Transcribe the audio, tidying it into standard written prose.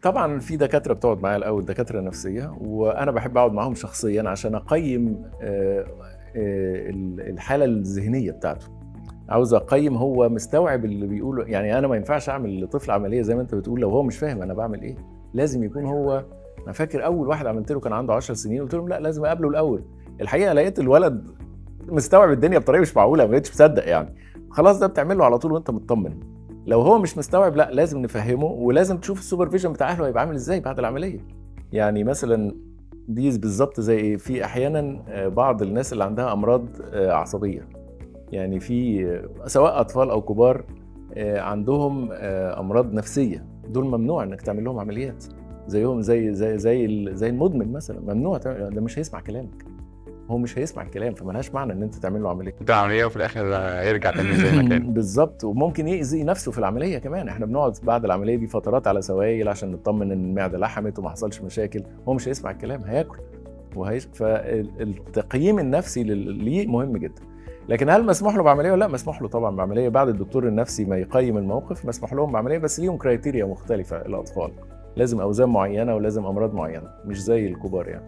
طبعًا في دكاترة بتقعد معايا الأول، دكاترة نفسية، وأنا باحب أقعد معاهم شخصيًا عشان أقيّم الحالة الذهنية بتاعته، عاوز أقيّم هو مستوعب اللي بيقوله، يعني أنا ما ينفعش أعمل لطفل عملية زي ما أنت بتقول لو هو مش فاهم أنا باعمل إيه، لازم يكون هو. أنا فاكر أول واحد عملت له كان عنده 10 سنين، قُلت لهم: "لأ لازم أقابله الأول." الحقيقة لقيت الولد مستوعب الدنيا بطريقة مش معقولة، ما بقيتش مصدق يعني، خلاص ده بتعمل له على طول وأنت متطمن. لو هو مش مستوعب لأ، لازم نفهّمه، ولازم تشوف الsupervision بتاع أهله هيبقى عامل إزاي بعد العملية. يعني مثلًا دي بالضبط زي إيه، في أحيانًا بعض الناس اللي عندها أمراض عصبية، يعني في سواء أطفال أو كبار عندهم أمراض نفسية، دول ممنوع إنك تعمل لهم عمليات، زيهم زي المدمن مثلًا، ممنوع ده مش هيسمع كلامك، هو مش هيسمع الكلام، فما لهاش معنى إن أنت تعمل له عملية. ده عملية وفي الآخر هيرجع تاني زي ما كان. بالضبط، وممكن يأذي نفسه في العملية كمان، إحنا بنقعد بعد العملية دي فترات على سوايل عشان نطمن إن المعدة لحمت وما حصلش مشاكل، هو مش هيسمع الكلام، هياكل التقييم النفسي ليه مهم جدًا. لكن هل مسموح له بعملية والّا لأ؟ مسموح له طبعًا بعملية، بعد الدكتور النفسي ما يقيم الموقف مسموح لهم بعملية، بس ليهم كرايتيريا مختلفة الأطفال، لازم أوزان معينة ولازم أمراض معينة، مش زي الكبار يعني.